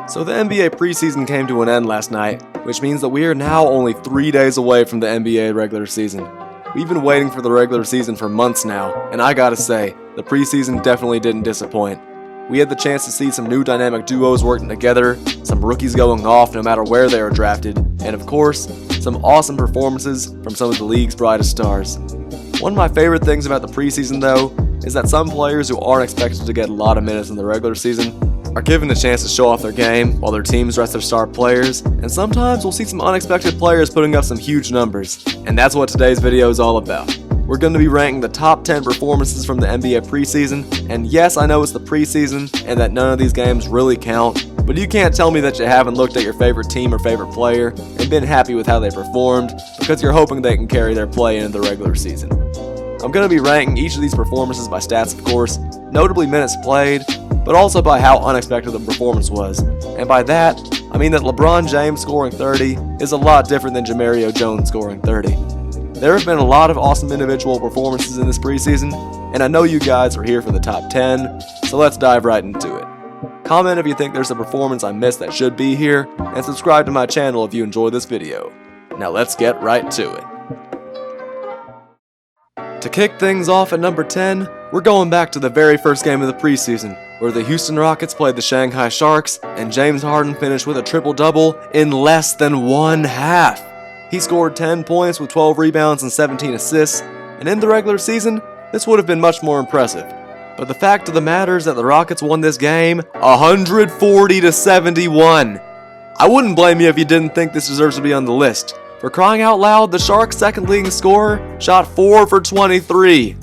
So the NBA preseason came to an end last night, which means that we are now only 3 days away from the NBA regular season. We've been waiting for the regular season for months now, and I gotta say, the preseason definitely didn't disappoint. We had the chance to see some new dynamic duos working together, some rookies going off no matter where they are drafted, and of course, some awesome performances from some of the league's brightest stars. One of my favorite things about the preseason though, is that some players who aren't expected to get a lot of minutes in the regular season are given a chance to show off their game while their teams rest their star players, and sometimes we'll see some unexpected players putting up some huge numbers, and that's what today's video is all about. We're going to be ranking the top 10 performances from the NBA preseason, and yes, I know it's the preseason and that none of these games really count, but you can't tell me that you haven't looked at your favorite team or favorite player and been happy with how they performed because you're hoping they can carry their play into the regular season. I'm going to be ranking each of these performances by stats, of course, notably minutes played, but also by how unexpected the performance was. And by that, I mean that LeBron James scoring 30 is a lot different than Jamario Jones scoring 30. There have been a lot of awesome individual performances in this preseason, and I know you guys are here for the top 10, so let's dive right into it. Comment if you think there's a performance I missed that should be here, and subscribe to my channel if you enjoy this video. Now let's get right to it. To kick things off at number 10, we're going back to the very first game of the preseason, where the Houston Rockets played the Shanghai Sharks, and James Harden finished with a triple-double in less than one half. He scored 10 points with 12 rebounds and 17 assists, and in the regular season, this would have been much more impressive. But the fact of the matter is that the Rockets won this game 140-71. I wouldn't blame you if you didn't think this deserves to be on the list. For crying out loud, the Sharks' second leading scorer shot 4 for 23.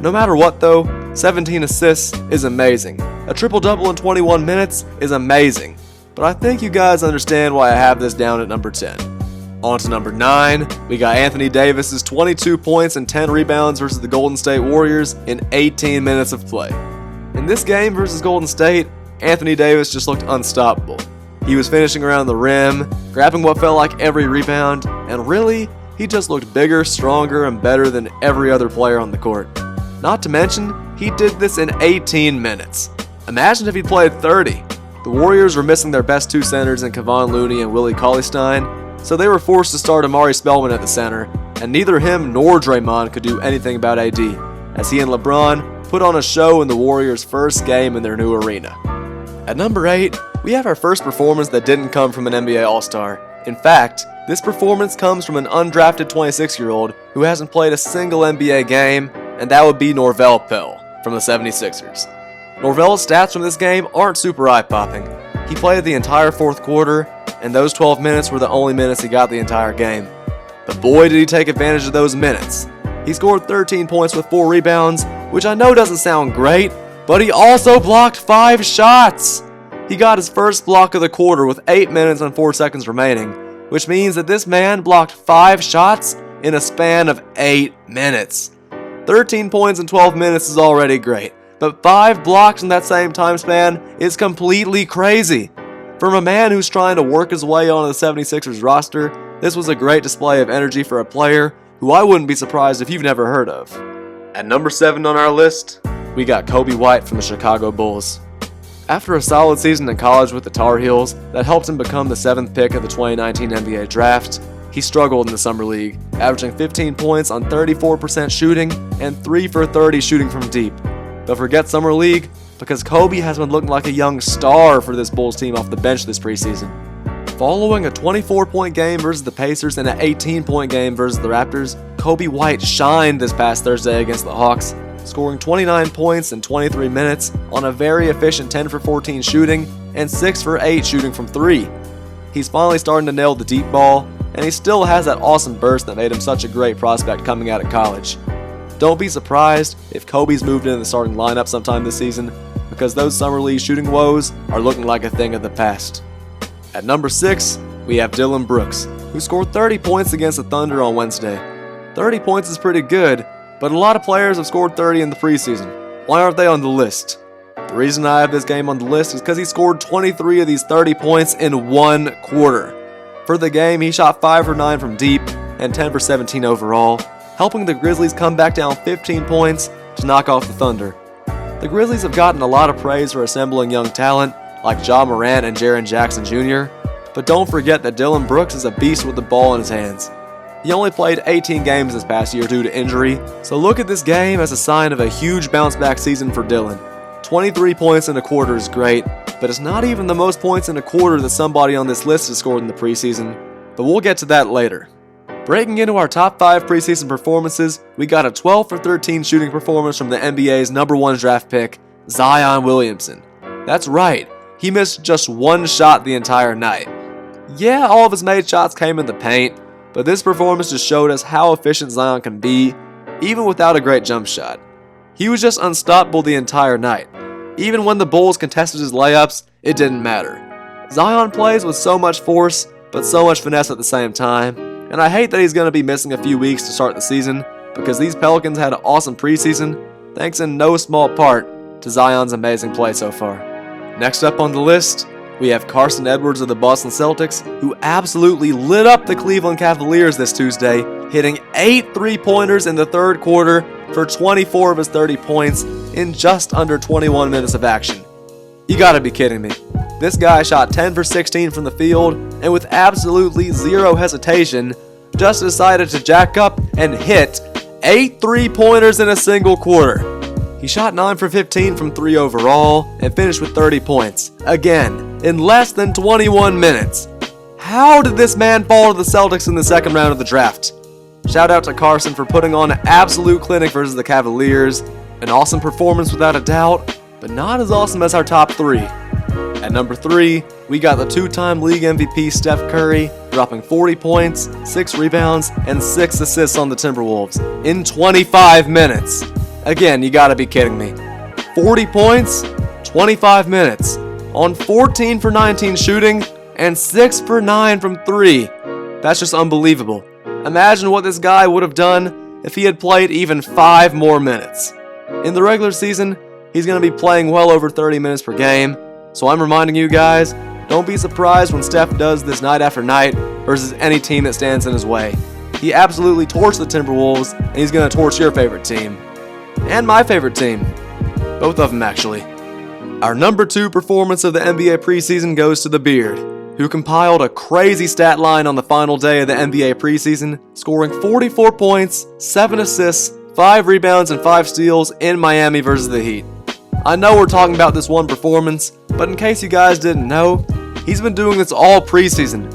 No matter what though, 17 assists is amazing. A triple-double in 21 minutes is amazing. But I think you guys understand why I have this down at number 10. On to number 9, we got Anthony Davis's 22 points and 10 rebounds versus the Golden State Warriors in 18 minutes of play. In this game versus Golden State, Anthony Davis just looked unstoppable. He was finishing around the rim, grabbing what felt like every rebound, and really, he just looked bigger, stronger, and better than every other player on the court. Not to mention, he did this in 18 minutes. Imagine if he'd played 30. The Warriors were missing their best two centers in Kevon Looney and Willie Cauley-Stein, so they were forced to start Amari Spellman at the center, and neither him nor Draymond could do anything about AD, as he and LeBron put on a show in the Warriors' first game in their new arena. At number 8, we have our first performance that didn't come from an NBA All-Star. In fact, this performance comes from an undrafted 26-year-old who hasn't played a single NBA game, and that would be Norvel Pelle from the 76ers. Norvel's stats from this game aren't super eye-popping. He played the entire fourth quarter, and those 12 minutes were the only minutes he got the entire game. But boy did he take advantage of those minutes. He scored 13 points with 4 rebounds, which I know doesn't sound great, but he also blocked 5 shots! He got his first block of the quarter with 8 minutes and 4 seconds remaining, which means that this man blocked 5 shots in a span of 8 minutes. 13 points in 12 minutes is already great, but 5 blocks in that same time span is completely crazy. From a man who's trying to work his way onto the 76ers roster, this was a great display of energy for a player who I wouldn't be surprised if you've never heard of. At number 7 on our list, we got Coby White from the Chicago Bulls. After a solid season in college with the Tar Heels that helped him become the 7th pick of the 2019 NBA Draft, he struggled in the Summer League, averaging 15 points on 34% shooting and 3 for 30 shooting from deep. But forget Summer League, because Coby has been looking like a young star for this Bulls team off the bench this preseason. Following a 24-point game versus the Pacers and an 18-point game versus the Raptors, Coby White shined this past Thursday against the Hawks, scoring 29 points in 23 minutes on a very efficient 10 for 14 shooting and 6 for 8 shooting from 3. He's finally starting to nail the deep ball, and he still has that awesome burst that made him such a great prospect coming out of college. Don't be surprised if Coby's moved into the starting lineup sometime this season, because those Summer League shooting woes are looking like a thing of the past. At number 6, we have Dillon Brooks, who scored 30 points against the Thunder on Wednesday. 30 points is pretty good, but a lot of players have scored 30 in the preseason. Why aren't they on the list? The reason I have this game on the list is because he scored 23 of these 30 points in one quarter. For the game, he shot 5 for 9 from deep and 10 for 17 overall, helping the Grizzlies come back down 15 points to knock off the Thunder. The Grizzlies have gotten a lot of praise for assembling young talent, like Ja Morant and Jaren Jackson Jr., but don't forget that Dillon Brooks is a beast with the ball in his hands. He only played 18 games this past year due to injury, so look at this game as a sign of a huge bounce-back season for Dillon. 23 points in a quarter is great, but it's not even the most points in a quarter that somebody on this list has scored in the preseason, but we'll get to that later. Breaking into our top 5 preseason performances, we got a 12 for 13 shooting performance from the NBA's #1 draft pick, Zion Williamson. That's right, he missed just one shot the entire night. Yeah, all of his made shots came in the paint, but this performance just showed us how efficient Zion can be, even without a great jump shot. He was just unstoppable the entire night. Even when the Bulls contested his layups, it didn't matter. Zion plays with so much force, but so much finesse at the same time, and I hate that he's going to be missing a few weeks to start the season, because these Pelicans had an awesome preseason, thanks in no small part to Zion's amazing play so far. Next up on the list, we have Carson Edwards of the Boston Celtics, who absolutely lit up the Cleveland Cavaliers this Tuesday, hitting 8 3-pointers in the third quarter for 24 of his 30 points in just under 21 minutes of action. You gotta be kidding me. This guy shot 10 for 16 from the field, and with absolutely zero hesitation, just decided to jack up and hit 8 3-pointers in a single quarter. He shot 9 for 15 from 3 overall, and finished with 30 points, again, in less than 21 minutes. How did this man fall to the Celtics in the second round of the draft? Shout out to Carson for putting on an absolute clinic versus the Cavaliers. An awesome performance without a doubt, but not as awesome as our top 3. At number 3, we got the 2-time league MVP Steph Curry, dropping 40 points, 6 rebounds, and 6 assists on the Timberwolves in 25 minutes. Again, you gotta be kidding me. 40 points, 25 minutes, on 14 for 19 shooting, and 6 for 9 from 3. That's just unbelievable. Imagine what this guy would have done if he had played even 5 more minutes. In the regular season, he's going to be playing well over 30 minutes per game, so I'm reminding you guys, don't be surprised when Steph does this night after night versus any team that stands in his way. He absolutely torched the Timberwolves, and he's going to torch your favorite team. And my favorite team. Both of them, actually. Our number 2 performance of the NBA preseason goes to the Beard, who compiled a crazy stat line on the final day of the NBA preseason, scoring 44 points, 7 assists, 5 rebounds, and 5 steals in Miami versus the Heat. I know we're talking about this one performance, but in case you guys didn't know, he's been doing this all preseason.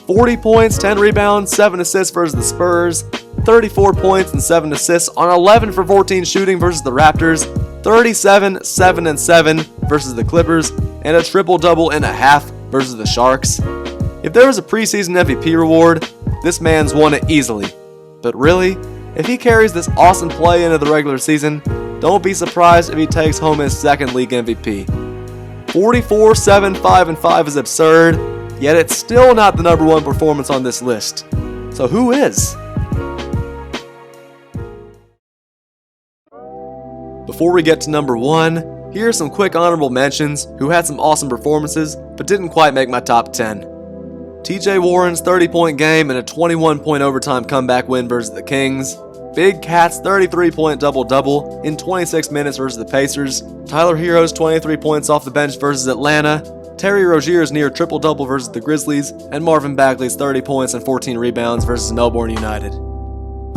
40 points, 10 rebounds, 7 assists versus the Spurs, 34 points and 7 assists on 11 for 14 shooting versus the Raptors, 37, 7, and 7 versus the Clippers, and a triple-double and a half versus the Sharks. If there was a preseason MVP reward, this man's won it easily. But really, if he carries this awesome play into the regular season, don't be surprised if he takes home his second league MVP. 44, 7, 5, and 5 is absurd, yet it's still not the number 1 performance on this list. So who is? Before we get to number 1, here are some quick honorable mentions who had some awesome performances but didn't quite make my top 10. TJ Warren's 30-point game and a 21-point overtime comeback win versus the Kings. Big Cat's 33-point double-double in 26 minutes versus the Pacers. Tyler Hero's 23 points off the bench versus Atlanta. Terry Rozier's near triple-double versus the Grizzlies. And Marvin Bagley's 30 points and 14 rebounds versus Melbourne United.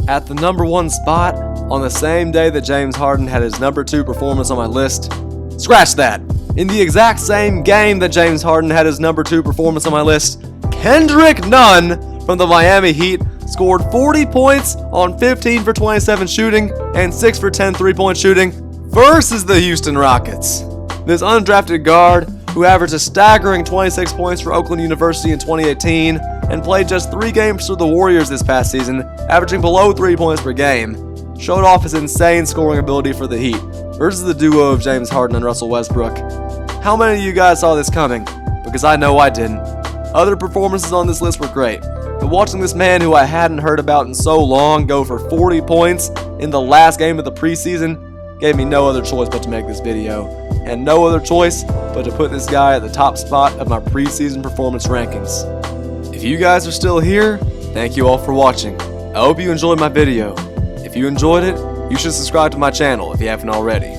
At the number 1 spot, on the same day that James Harden had his number 2 performance on my list, scratch that! In the exact same game that James Harden had his number 2 performance on my list, Kendrick Nunn from the Miami Heat scored 40 points on 15 for 27 shooting and 6 for 10 3-point shooting versus the Houston Rockets. This undrafted guard, who averaged a staggering 26 points for Oakland University in 2018 and played just 3 games for the Warriors this past season, averaging below 3 points per game, showed off his insane scoring ability for the Heat versus the duo of James Harden and Russell Westbrook. How many of you guys saw this coming? Because I know I didn't. Other performances on this list were great, but watching this man who I hadn't heard about in so long go for 40 points in the last game of the preseason gave me no other choice but to make this video, and no other choice but to put this guy at the top spot of my preseason performance rankings. If you guys are still here, thank you all for watching. I hope you enjoyed my video. If you enjoyed it, you should subscribe to my channel if you haven't already.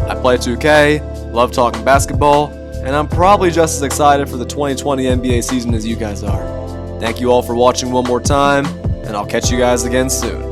I play 2K, love talking basketball, and and I'm probably just as excited for the 2020 NBA season as you guys are. Thank you all for watching one more time, and I'll catch you guys again soon.